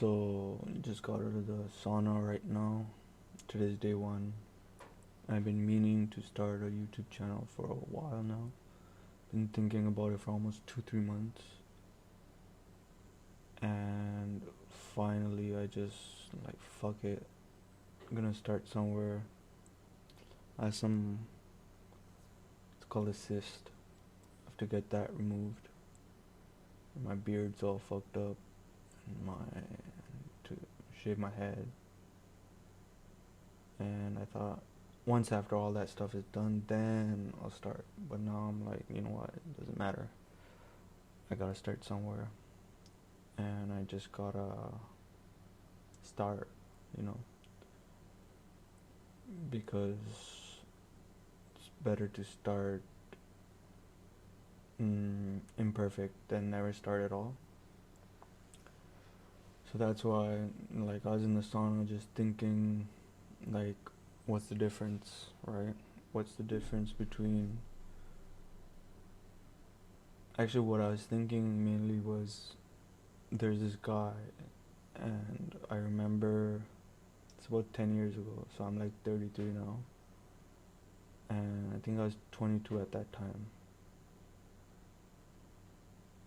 So, just got out of the sauna right now. Today's day one. I've been meaning to start a YouTube channel for a while now. Been thinking about it for almost 2-3 months. And finally, I just, fuck it. I'm gonna start somewhere. I have it's called a cyst. I have to get that removed. My beard's all fucked up. To shave my head. And I thought once after all that stuff is done, then I'll start. But now I'm like, you know what? It doesn't matter. I gotta start somewhere. And I just gotta start, you know, because it's better to start imperfect than never start at all. So that's why, I was in the sauna just thinking, what's the difference, right? What's the difference between. Actually, what I was thinking mainly was there's this guy, and I remember it's about 10 years ago, so I'm like 33 now, and I think I was 22 at that time.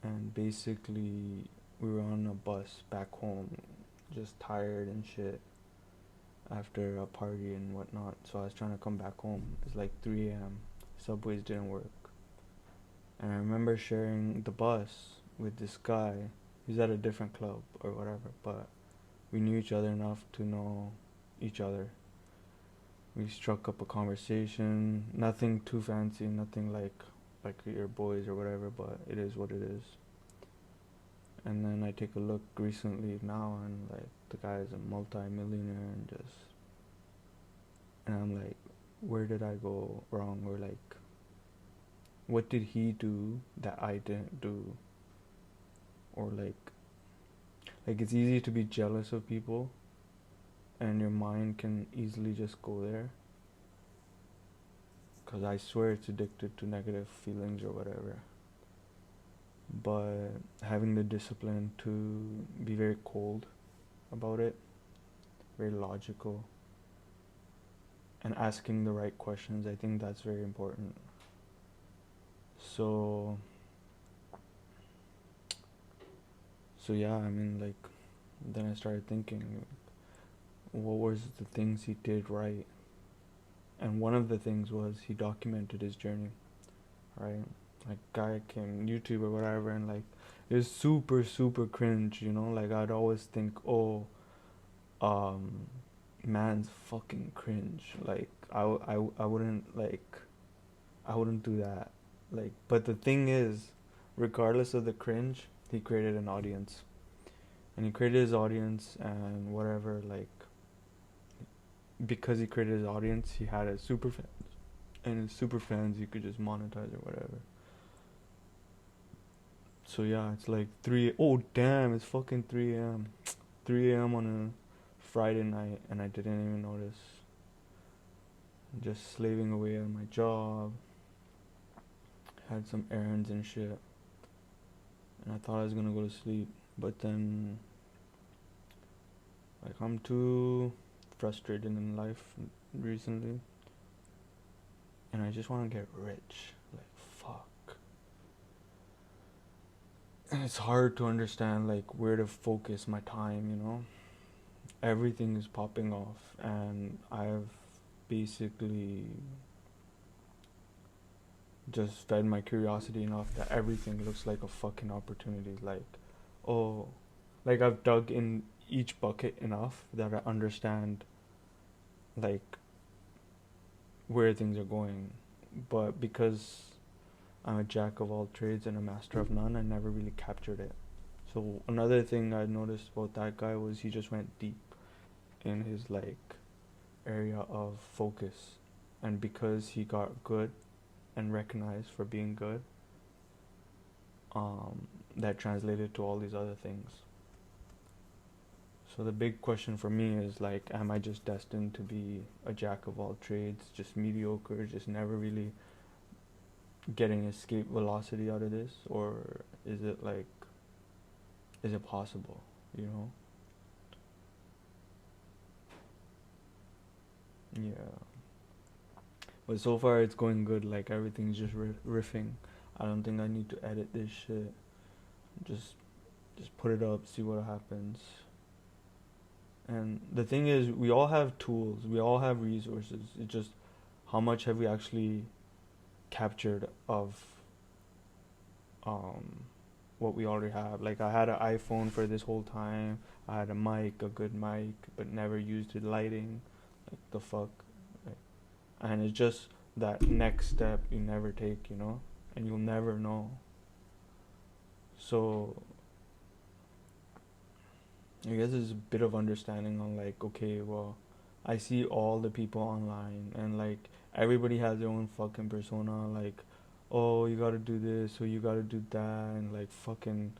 And basically, we were on a bus back home, just tired and shit after a party and whatnot. So I was trying to come back home. It's like 3 a.m. Subways didn't work. And I remember sharing the bus with this guy. He's at a different club or whatever, but we knew each other enough to know each other. We struck up a conversation. Nothing too fancy, nothing like your boys or whatever, but it is what it is. And then I take a look recently now, and the guy is a multi-millionaire, and I'm like, where did I go wrong? Or what did he do that I didn't do? Or it's easy to be jealous of people, and your mind can easily just go there. Because I swear it's addicted to negative feelings or whatever. But having the discipline to be very cold about it, very logical, and asking the right questions, I think that's very important. So yeah, then I started thinking, what was the things he did right? And one of the things was he documented his journey, right? Guy came YouTube or whatever, and it was super super cringe, I'd always think, oh, man's fucking cringe. I wouldn't do that. But the thing is, regardless of the cringe, he created an audience, and he created his audience, and whatever, because he created his audience, he had his super fans, and his super fans you could just monetize or whatever. So yeah, it's oh damn, it's fucking 3 a.m. 3 a.m. on a Friday night, and I didn't even notice. I'm just slaving away at my job, had some errands and shit, and I thought I was gonna go to sleep, but then I'm too frustrated in life recently, and I just want to get rich. Fuck. And it's hard to understand where to focus my time. Everything is popping off, and I've basically just fed my curiosity enough that everything looks like a fucking opportunity. I've dug in each bucket enough that I understand where things are going. But because I'm a jack of all trades and a master of none, I never really captured it. So another thing I noticed about that guy was he just went deep in his area of focus, and because he got good and recognized for being good, that translated to all these other things. So the big question for me is am I just destined to be a jack of all trades, just mediocre, just never really getting escape velocity out of this? Or is it possible, Yeah. But so far it's going good. Like everything's just riffing. I don't think I need to edit this shit. Just just put it up, see what happens. And the thing is, we all have tools. We all have resources. It's just how much have we actually captured of um what we already have. Like I had an iPhone for this whole time. I had a mic, a good mic, but never used it lighting. Like the fuck. Like, and it's just that next step you never take, and you'll never know. So I guess there's a bit of understanding on like, okay, well, I see all the people online and like everybody has their own fucking persona. Like, oh, you gotta do this or you gotta do that, and like fucking,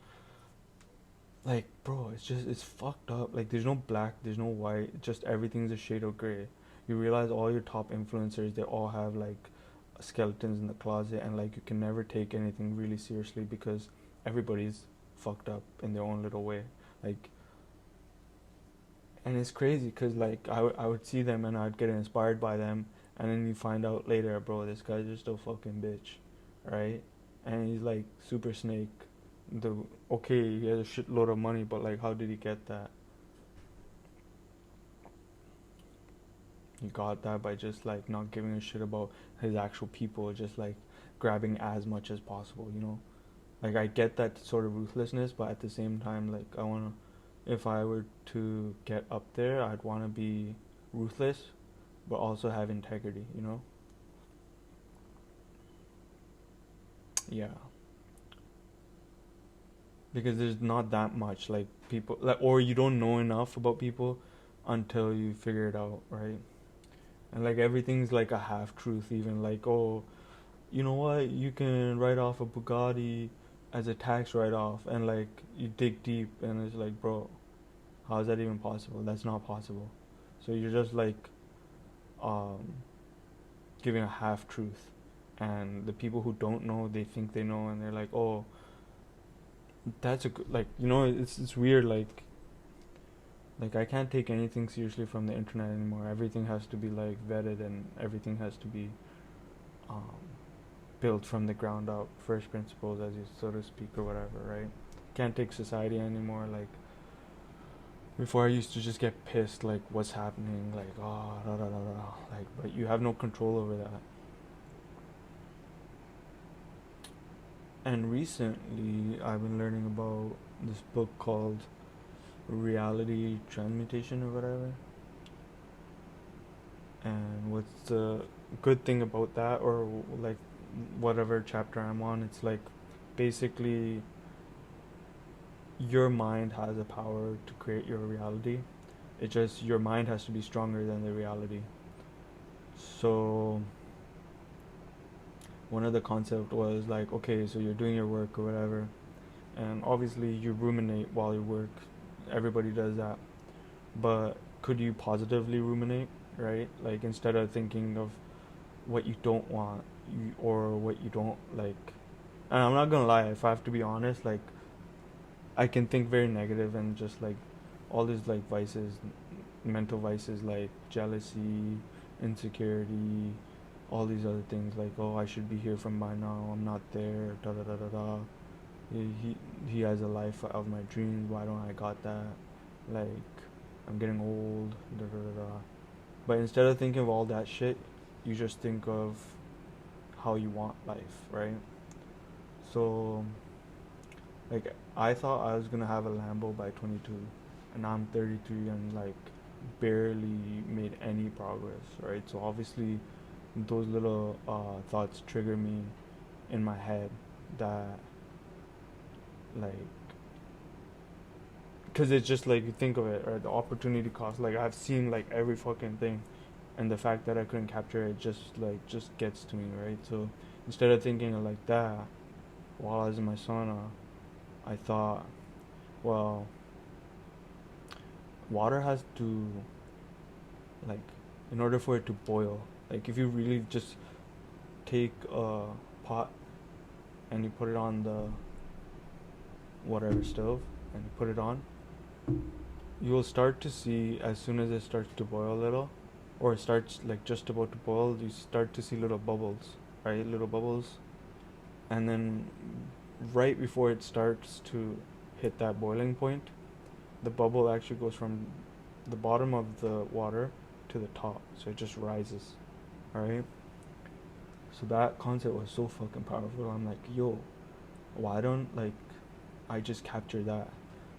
like, bro, it's fucked up. Like, there's no black, there's no white, just everything's a shade of gray. You realize all your top influencers, they all have like skeletons in the closet, and like you can never take anything really seriously because everybody's fucked up in their own little way. Like, and it's crazy because like I would see them and I'd get inspired by them, and then you find out later, bro, this guy's just a fucking bitch, right? And he's like super snake. The Okay, he has a shitload of money, but like, how did he get that? He got that by just like not giving a shit about his actual people, just like grabbing as much as possible. Like I get that sort of ruthlessness, but at the same time, like I wanna, if I were to get up there, I'd wanna be ruthless, but also have integrity. Yeah, because there's not that much like people, like, or you don't know enough about people until you figure it out, right? And like everything's like a half truth, even like, oh, you know what, you can write off a Bugatti as a tax write off, and like you dig deep and it's like, bro, how is that even possible? That's not possible. So you're just like um giving a half truth, and the people who don't know, they think they know, and they're like, oh, that's a good, like, it's weird, like I can't take anything seriously from the internet anymore. Everything has to be like vetted, and everything has to be um built from the ground up, first principles, as you so to speak, or whatever, right? Can't take society anymore. Like before, I used to just get pissed, like what's happening, like, oh, da, da, da, da. Like, but you have no control over that. And recently, I've been learning about this book called Reality Transmutation or whatever. And what's the good thing about that, or like whatever chapter I'm on, it's like basically your mind has a power to create your reality. It just, your mind has to be stronger than the reality. So one of the concept was like, okay, so you're doing your work or whatever, and obviously you ruminate while you work. Everybody does that. But could you positively ruminate, right? Like instead of thinking of what you don't want, or what you don't like. And I'm not gonna lie, if I have to be honest, like I can think very negative, and just like all these like vices, mental vices, like jealousy, insecurity, all these other things, like, oh, I should be here from by now, I'm not there, da da da da da. He has a life of my dreams, why don't I got that? Like, I'm getting old, da da da da. But instead of thinking of all that shit, you just think of how you want life, right? So like I thought I was gonna have a Lambo by 22, and now I'm 33 and like barely made any progress, right? So obviously those little thoughts trigger me in my head, that like, because it's just like, you think of it, right? The opportunity cost. Like I've seen like every fucking thing, and the fact that I couldn't capture it just gets to me, right? So instead of thinking of like that while I was in my sauna, I thought, well, water has to, like, in order for it to boil, like if you really just take a pot and you put it on the whatever stove and you put it on, you will start to see, as soon as it starts to boil a little, or it starts like just about to boil, you start to see little bubbles, right? Little bubbles, and then right before it starts to hit that boiling point, the bubble actually goes from the bottom of the water to the top, so it just rises, right? So that concept was so fucking powerful. I'm like, yo, why don't like I just capture that?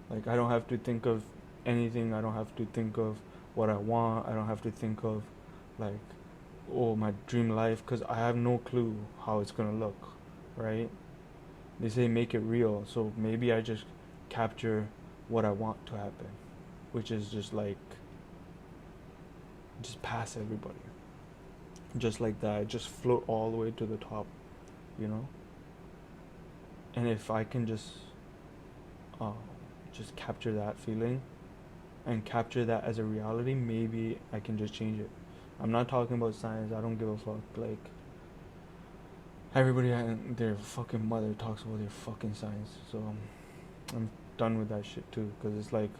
Like I don't have to think of anything. I don't have to think of what I want. I don't have to think of like oh my dream life because I have no clue how it's gonna look, right? They say make it real, so maybe I just capture what I want to happen, which is just like just pass everybody, just like that, just float all the way to the top, you know. And if I can uh, just capture that feeling and capture that as a reality, maybe I can just change it. I'm not talking about science. I don't give a fuck. Like everybody and their fucking mother talks about their fucking science. So I'm done with that shit too. Cause it's like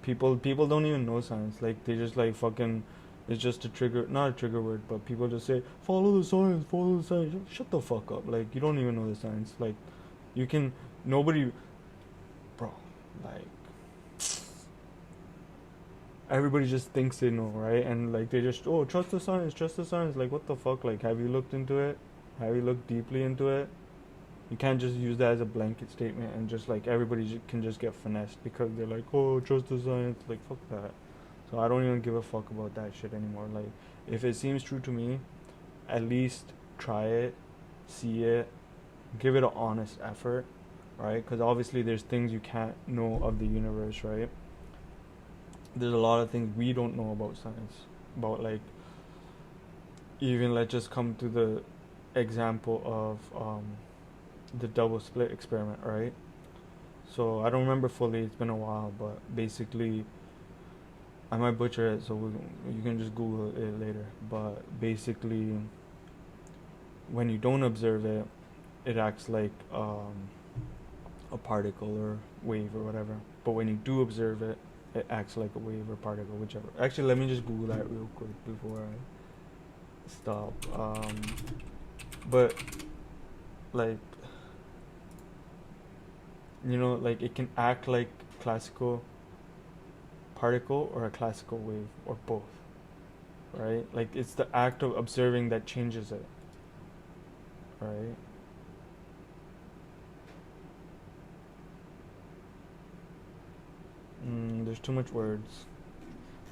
people don't even know science. Like they just like fucking. It's just a trigger, not a trigger word, but people just say follow the science, follow the science. Shut the fuck up. Like you don't even know the science. Like you can nobody, bro. Like everybody just thinks they know, right? And like they just trust the science, trust the science. Like what the fuck? Like have you looked into it? Have you looked deeply into it? You can't just use that as a blanket statement and just like everybody can just get finessed because they're like, oh, trust the science. Like fuck that. So I don't even give a fuck about that shit anymore. Like if it seems true to me, at least try it, see it, give it an honest effort, right? Because obviously there's things you can't know of the universe, right? There's a lot of things we don't know about science, about like even let's just come to the example of the double slit experiment, right? So I don't remember fully, it's been a while, but basically I might butcher it, so you can just Google it later. But basically, when you don't observe it, it acts like a particle or wave or whatever. But when you do observe it, it acts like a wave or particle, whichever. Actually, let me just Google that real quick before I stop. But like like it can act like classical particle or a classical wave or both, right? Like it's the act of observing that changes it, right? There's too much words.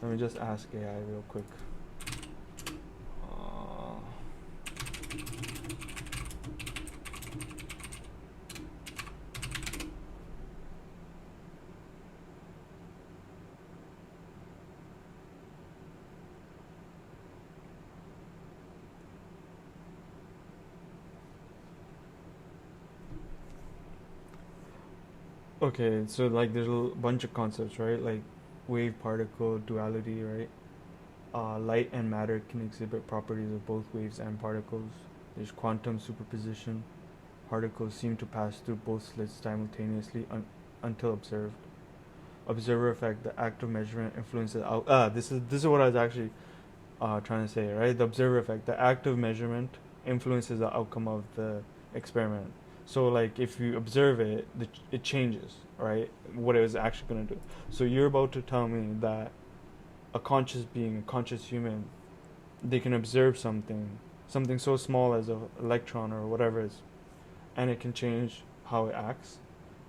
Let me just ask AI real quick. Uh, okay, so like there's a bunch of concepts, right? Like wave particle duality, right? Light and matter can exhibit properties of both waves and particles. There's quantum superposition. Particles seem to pass through both slits simultaneously until observed. Observer effect: the act of measurement influences out. This is what I was actually trying to say, right? The observer effect: the act of measurement influences the outcome of the experiment. So, like, if you observe it, it changes, right? What it was actually gonna do. So you're about to tell me that a conscious being, a conscious human, they can observe something so small as an electron or whatever it is, and it can change how it acts.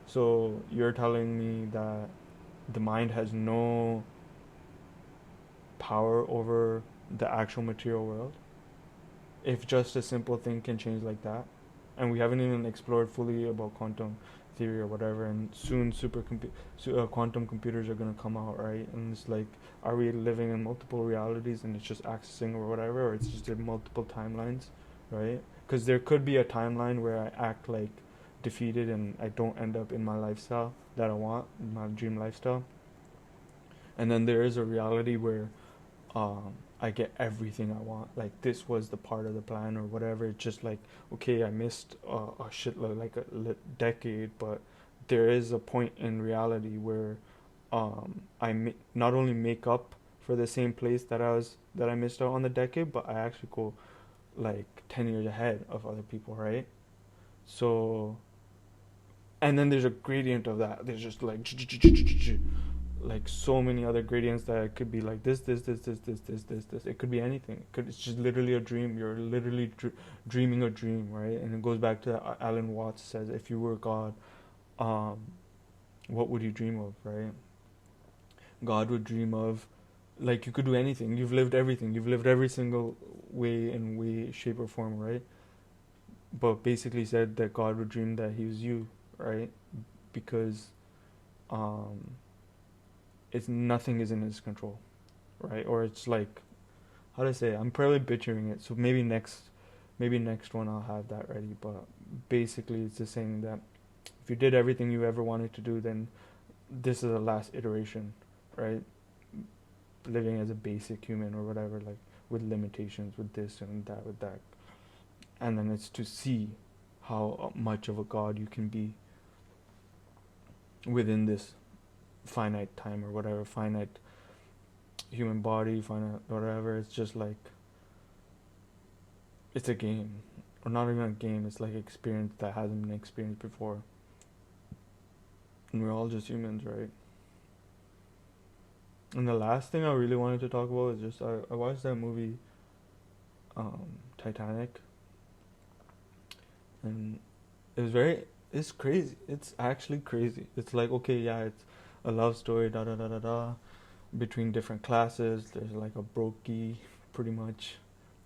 So you're telling me that the mind has no power over the actual material world if just a simple thing can change like that, and we haven't even explored fully about quantum theory or whatever, and soon quantum computers are going to come out, right? And it's like, are we living in multiple realities and it's just accessing or whatever, or it's just in multiple timelines, right? Because there could be a timeline where I act like defeated and I don't end up in my lifestyle that I want, my dream lifestyle, and then there is a reality where I get everything I want. Like this was the part of the plan or whatever. It's just like, okay, I missed a shitload, like a decade, but there is a point in reality where not only make up for the same place that I missed out on the decade, but I actually go like 10 years ahead of other people, right? So, and then there's a gradient of that. There's just like so many other gradients that it could be like this. It could be anything. It's just literally a dream. You're literally dreaming a dream, right? And it goes back to Alan Watts says, if you were God, um, what would you dream of, right? God would dream of, like, you could do anything. You've lived everything. You've lived every single way, shape, or form, right? But basically said that God would dream that he was you, right? Because um, it's nothing is in his control, right? Or it's like, how to say it? I'm probably butchering it, so maybe next one I'll have that ready. But basically, it's just saying that if you did everything you ever wanted to do, then this is the last iteration, right? Living as a basic human or whatever, like with limitations, with this and that, with that, and then it's to see how much of a god you can be within this finite time or whatever, finite human body, finite whatever. It's just like, it's a game, or not even a game. It's like experience that hasn't been experienced before, and we're all just humans, right? And the last thing I really wanted to talk about is just I watched that movie, Titanic, and it was it's crazy. It's actually crazy. It's like, okay, yeah, it's a love story, da da da da da, between different classes. There's like a brokey, pretty much,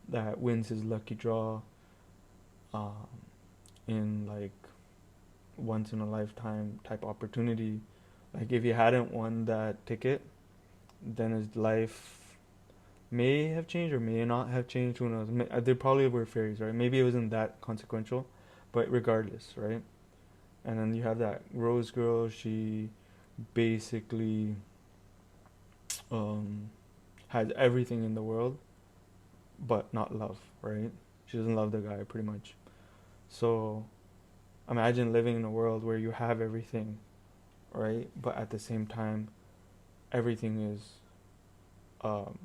that wins his lucky draw, um, in like once in a lifetime type opportunity. Like if he hadn't won that ticket, then his life may have changed or may not have changed. Who knows? They probably were fairies, right? Maybe it wasn't that consequential, but regardless, right? And then you have that Rose girl. She basically um, has everything in the world, but not love, right? She doesn't love the guy, pretty much. So imagine living in a world where you have everything, right? But at the same time, everything is um,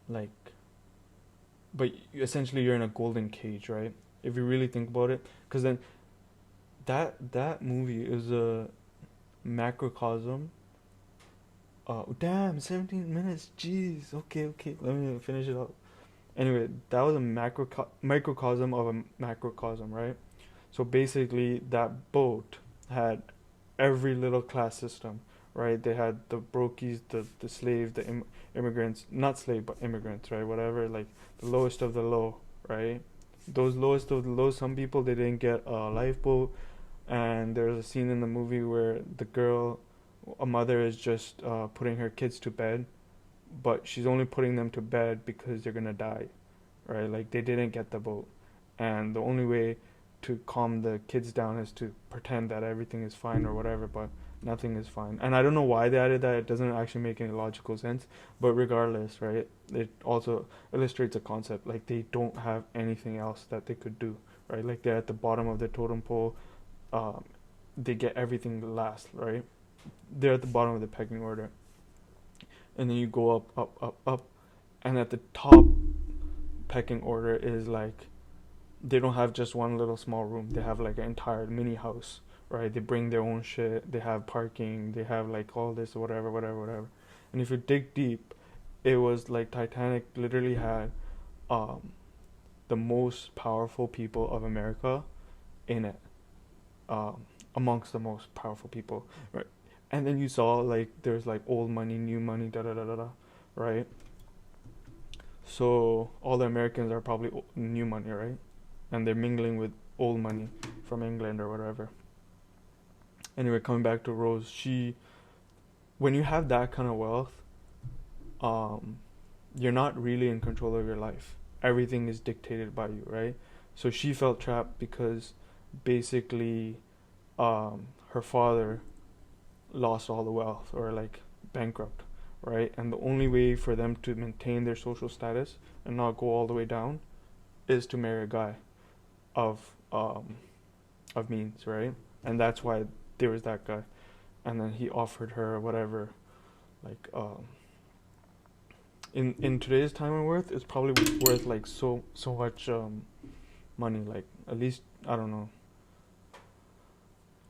like, but essentially you're in a golden cage, right? If you really think about it, because then that movie is a macrocosm. Damn, 17 minutes. Jeez. Okay. Let me finish it up. Anyway, that was a microcosm of a macrocosm, right? So basically, that boat had every little class system, right? They had the brokies, the slaves, the immigrants, not slave, but immigrants, right? Whatever, like the lowest of the low, right? Those lowest of the low, some people, they didn't get a lifeboat. And there's a scene in the movie where the girl, a mother, is just putting her kids to bed, but she's only putting them to bed because they're gonna die, right? Like they didn't get the boat, and the only way to calm the kids down is to pretend that everything is fine or whatever, but nothing is fine. And I don't know why they added that. It doesn't actually make any logical sense, but regardless, right? It also illustrates a concept, like they don't have anything else that they could do, right? Like they're at the bottom of the totem pole. um, they get everything last, right? They're at the bottom of the pecking order, and then you go up, and at the top pecking order is like, they don't have just one little small room. They have like an entire mini house, right? They bring their own shit. They have parking. They have like all this, whatever. And if you dig deep, it was like Titanic literally had um, the most powerful people of America in it, um, amongst the most powerful people, right? And then you saw like there's like old money, new money, da da da da da, right? So all the Americans are probably new money, right? And they're mingling with old money from England or whatever. Anyway, coming back to Rose, when you have that kind of wealth, um, you're not really in control of your life. Everything is dictated by you, right? So she felt trapped because basically, her father lost all the wealth, or like bankrupt, right? And the only way for them to maintain their social status and not go all the way down is to marry a guy of means, right? And that's why there was that guy. And then he offered her whatever, Like in today's time and worth, it's probably worth like so much money. Like at least, I don't know,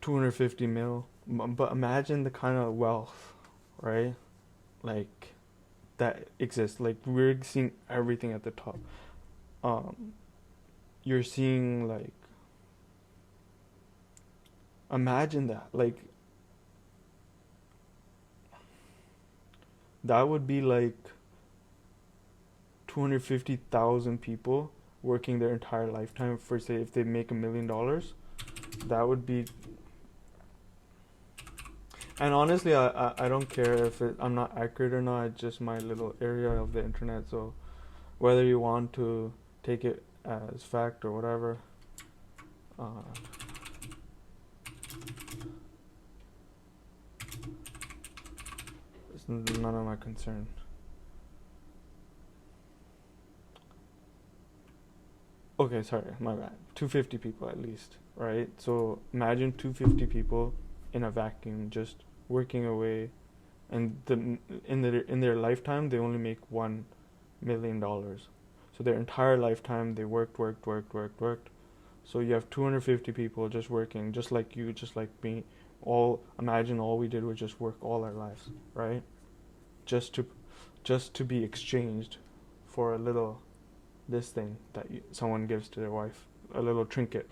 250 mil. But imagine the kind of wealth, right? Like that exists. Like we're seeing everything at the top. Um, you're seeing like, imagine that. Like that would be like 250,000 people working their entire lifetime for, say, if they make $1 million. That would be. And honestly, I don't care if I'm not accurate or not. It's just my little area of the internet. So whether you want to take it as fact or whatever, uh, it's none of my concern. Okay, sorry, my bad. 250 people at least, right? So imagine 250 people in a vacuum just working away, and in their lifetime they only make $1 million. So their entire lifetime they worked. So you have 250 people just working, just like you, just like me. All imagine all we did was just work all our lives, right? Just to just to be exchanged for a little this thing that someone gives to their wife, a little trinket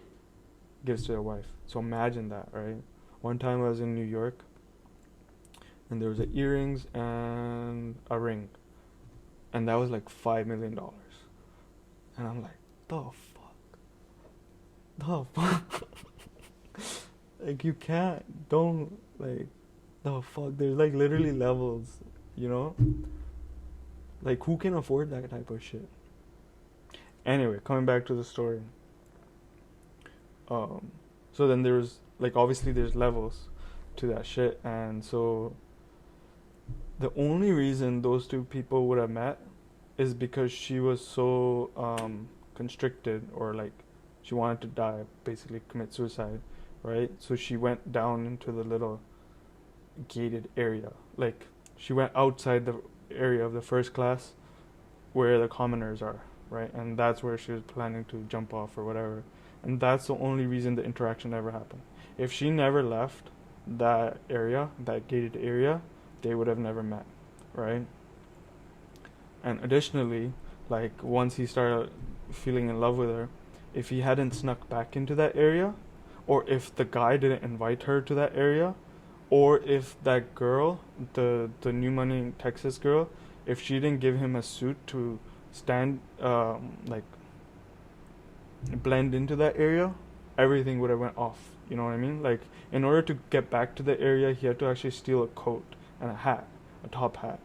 gives to their wife. So imagine that, right? One time I was in New York, and there was earrings and a ring, and that was like $5 million. And I'm like, the fuck, like you don't like, the fuck. There's like literally levels, you know. Like who can afford that type of shit? Anyway, coming back to the story. Um, so then there's like obviously there's levels to that shit, and so the only reason those two people would have met is because she was so constricted, or like she wanted to die, basically commit suicide, right? So she went down into the little gated area, like she went outside the area of the first class where the commoners are, right? And that's where she was planning to jump off or whatever. And that's the only reason the interaction ever happened. If she never left that area, that gated area, they would have never met, right? And additionally, like once he started feeling in love with her, if he hadn't snuck back into that area, or if the guy didn't invite her to that area, or if that girl, the New Money Texas girl, if she didn't give him a suit to stand like blend into that area, everything would have went off. You know what I mean? Like in order to get back to the area, he had to actually steal a coat and a hat, a top hat,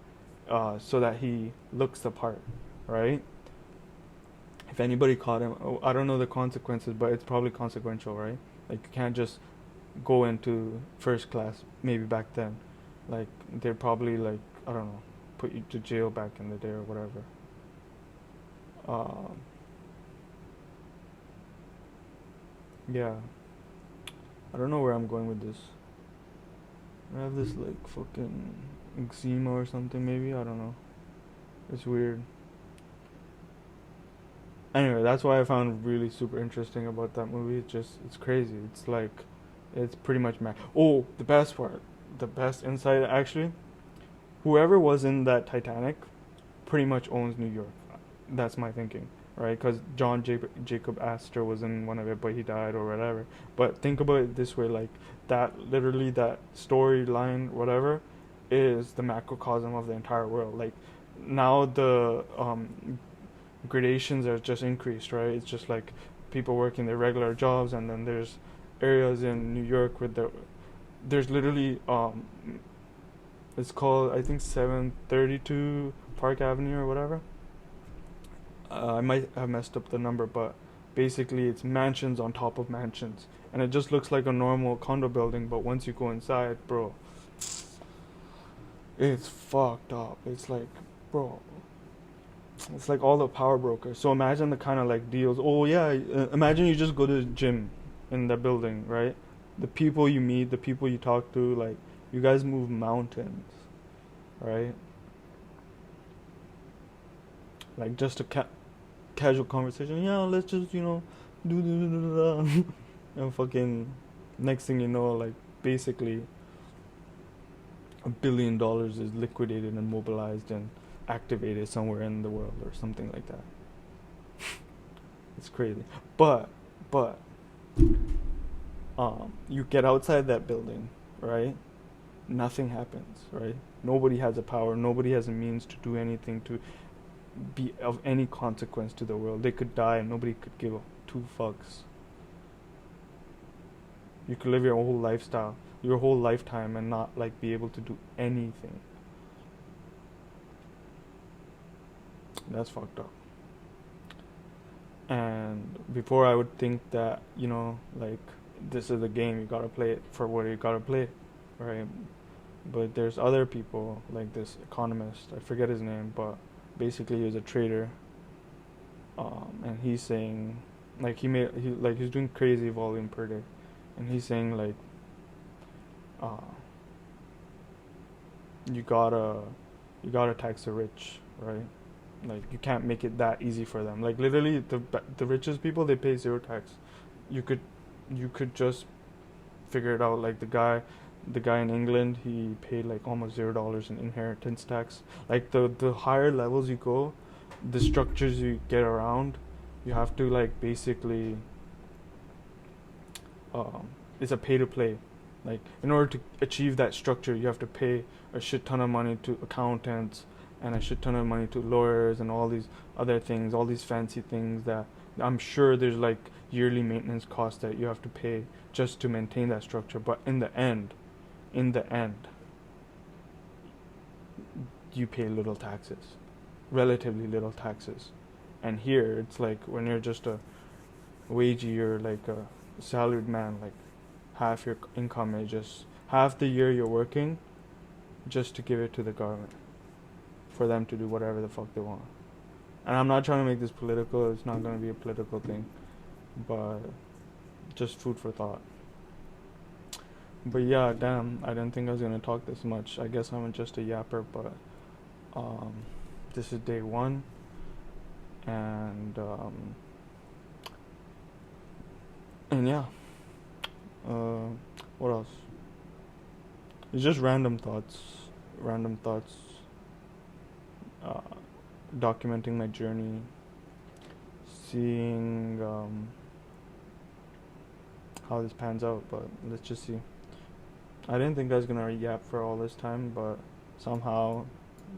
so that he looks the part, right? If anybody caught him, I don't know the consequences, but it's probably consequential, right? Like you can't just go into first class. Maybe back then, like they'd probably, like, I don't know, put you to jail back in the day or whatever. Um, yeah, I don't know where I'm going with this. I have this like fucking eczema or something. Maybe, I don't know. It's weird. Anyway, that's why I found really super interesting about that movie. It's crazy. It's like, it's pretty much mad. Oh, the best part, the best insight actually. Whoever was in that Titanic, pretty much owns New York. That's my thinking, right? Because Jacob Astor was in one of it, but he died or whatever. But think about it this way, like that literally that storyline, whatever, is the macrocosm of the entire world. Like now the gradations are just increased, right? It's just like people working their regular jobs, and then there's areas in New York with there's literally it's called, I think, 732 Park Avenue or whatever. I might have messed up the number, but basically it's mansions on top of mansions, and it just looks like a normal condo building. But once you go inside, bro, it's fucked up. It's like, bro, it's like all the power brokers. So imagine the kind of like deals. Oh yeah, imagine you just go to the gym in the building, right? The people you meet, the people you talk to, like you guys move mountains. right? Like just a casual conversation. Yeah, let's just do. And fucking next thing you know, like basically $1 billion is liquidated and mobilized and activated somewhere in the world or something like that. It's crazy. But you get outside that building, right? Nothing happens, right? Nobody has a power, nobody has a means to do anything to be of any consequence to the world. They could die and nobody could give two fucks. You could live your whole lifestyle, your whole lifetime, and not like be able to do anything. That's fucked up. And before I would think that, like this is a game, you gotta play it for what you gotta play, right? But there's other people, like this economist, I forget his name, but basically he was a trader, and he's saying, like he's doing crazy volume per day, and he's saying like, uh, you gotta tax the rich, right? Like you can't make it that easy for them. Like literally, the richest people, they pay zero tax. You could just figure it out. Like the guy in England, he paid like almost $0 in inheritance tax. Like the higher levels you go, the structures you get around, you have to like basically, it's a pay to play. Like in order to achieve that structure, you have to pay a shit ton of money to accountants and a shit ton of money to lawyers and all these other things, all these fancy things that I'm sure there's like yearly maintenance costs that you have to pay just to maintain that structure. But in the end, you pay little taxes, relatively little taxes. And here it's like when you're just a wagey, you're like a salaried man, like half your income is just half the year you're working just to give it to the government for them to do whatever the fuck they want. And I'm not trying to make this political, it's not going to be a political thing, but just food for thought. But yeah, damn, I didn't think I was going to talk this much. I guess I'm just a yapper, but um, this is day one, and yeah, what else? It's just random thoughts, uh, documenting my journey, seeing how this pans out, but let's just see. I didn't think I was gonna yap for all this time, but somehow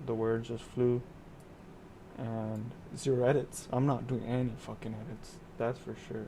the words just flew, and 0 edits. I'm not doing any fucking edits, that's for sure.